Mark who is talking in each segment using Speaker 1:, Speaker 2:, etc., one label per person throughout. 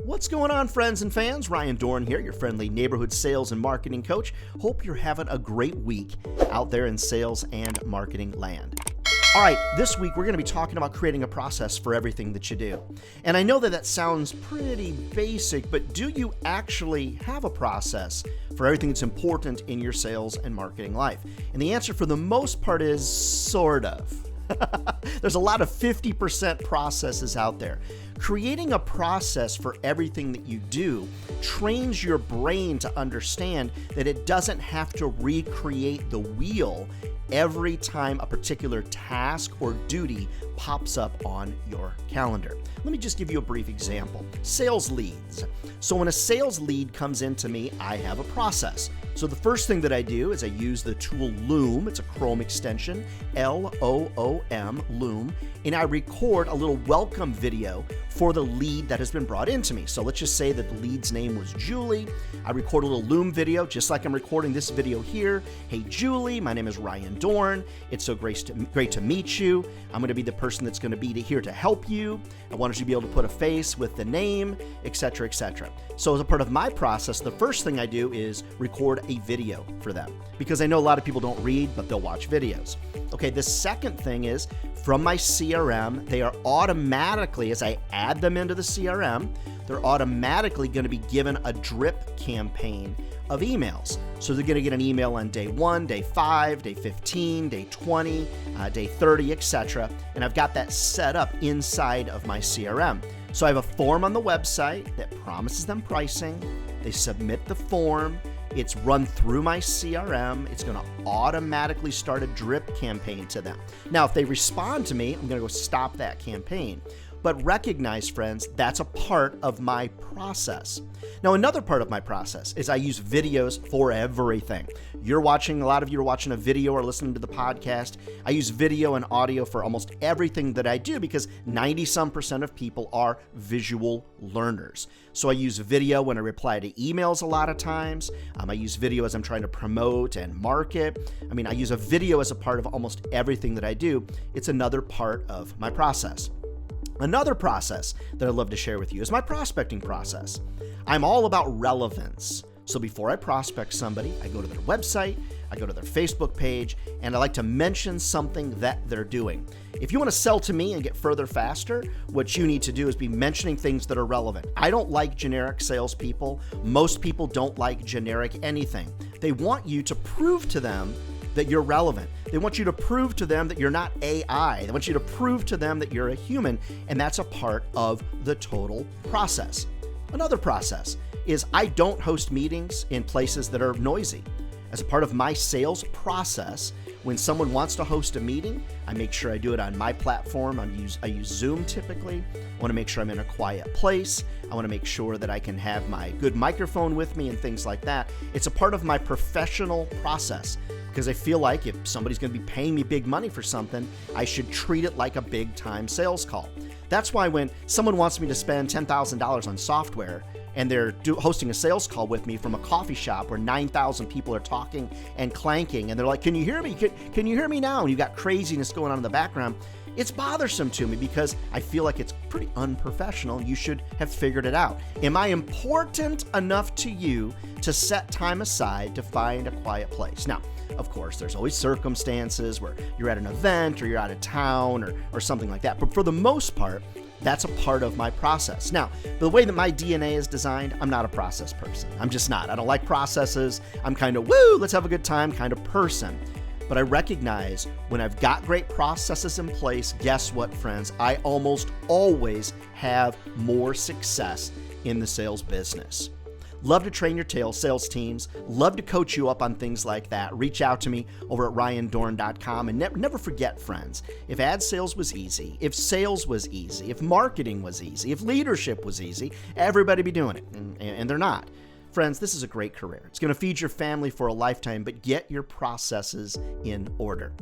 Speaker 1: What's going on, friends and fans? Ryan Dohrn here, your friendly neighborhood sales and marketing coach. Hope you're having a great week out there in sales and marketing land. All right, this week we're going to be talking about creating a process for everything that you do. And I know that sounds pretty basic, but do you actually have a process for everything that's important in your sales and marketing life? And the answer for the most part is sort of. There's a lot of 50% processes out there. Creating a process for everything that you do trains your brain to understand that it doesn't have to recreate the wheel every time a particular task or duty pops up on your calendar. Let me just give you a brief example. Sales leads. So when a sales lead comes into me, I have a process. So the first thing that I do is I use the tool Loom. It's a Chrome extension, Loom, Loom, and I record a little welcome video for the lead that has been brought into me. So let's just say that the lead's name was Julie. I record a little Loom video, just like I'm recording this video here. Hey, Julie, my name is Ryan Dohrn. It's so great to meet you. I'm going to be the person that's going to be here to help you. I wanted you to be able to put a face with the name, etc., etc. So as a part of my process, the first thing I do is record a video for them, because I know a lot of people don't read, but they'll watch videos. Okay, the second thing is from my CRM, they are automatically, as I add them into the CRM, they're automatically going to be given a drip campaign of emails. So they're going to get an email on day 1, day 5, day 15, day 20, day 30, etc. And I've got that set up inside of my CRM. So I have a form on the website that promises them pricing. They submit the form. It's run through my CRM. It's going to automatically start a drip campaign to them. Now, if they respond to me, I'm going to go stop that campaign. But recognize, friends, that's a part of my process. Now, another part of my process is I use videos for everything. A lot of you are watching a video or listening to the podcast. I use video and audio for almost everything that I do because 90% of people are visual learners. So I use video when I reply to emails a lot of times. I use video as I'm trying to promote and market. I use a video as a part of almost everything that I do. It's another part of my process. Another process that I'd love to share with you is my prospecting process. I'm all about relevance. So before I prospect somebody, I go to their website, I go to their Facebook page, and I like to mention something that they're doing. If you want to sell to me and get further faster, what you need to do is be mentioning things that are relevant. I don't like generic salespeople. Most people don't like generic anything. They want you to prove to them that you're relevant. They want you to prove to them that you're not AI. They want you to prove to them that you're a human, and that's a part of the total process. Another process is I don't host meetings in places that are noisy. As a part of my sales process, when someone wants to host a meeting, I make sure I do it on my platform. I use Zoom typically. I want to make sure I'm in a quiet place. I want to make sure that I can have my good microphone with me and things like that. It's a part of my professional process because I feel like if somebody's going to be paying me big money for something, I should treat it like a big time sales call. That's why when someone wants me to spend $10,000 on software and they're hosting a sales call with me from a coffee shop where 9,000 people are talking and clanking, and they're like, can you hear me? Can you hear me now? And you got craziness going on in the background. It's bothersome to me because I feel like it's pretty unprofessional. You should have figured it out. Am I important enough to you to set time aside to find a quiet place? Now, of course, there's always circumstances where you're at an event or you're out of town or something like that. But for the most part, that's a part of my process. Now, the way that my DNA is designed, I'm not a process person. I'm just not. I don't like processes. I'm kind of, let's have a good time kind of person. But I recognize when I've got great processes in place, guess what, friends? I almost always have more success in the sales business. Love to train your sales teams. Love to coach you up on things like that. Reach out to me over at ryandohrn.com. And never forget, friends, if ad sales was easy, if sales was easy, if marketing was easy, if leadership was easy, everybody be doing it. And they're not. Friends, this is a great career. It's going to feed your family for a lifetime, but get your processes in order.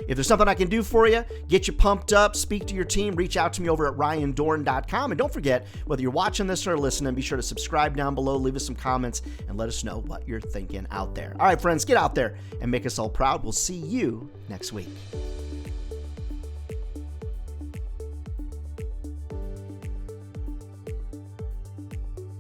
Speaker 1: If there's something I can do for you, get you pumped up, speak to your team, reach out to me over at ryandohrn.com. And don't forget, whether you're watching this or listening, be sure to subscribe down below, leave us some comments, and let us know what you're thinking out there. All right, friends, get out there and make us all proud. We'll see you next week.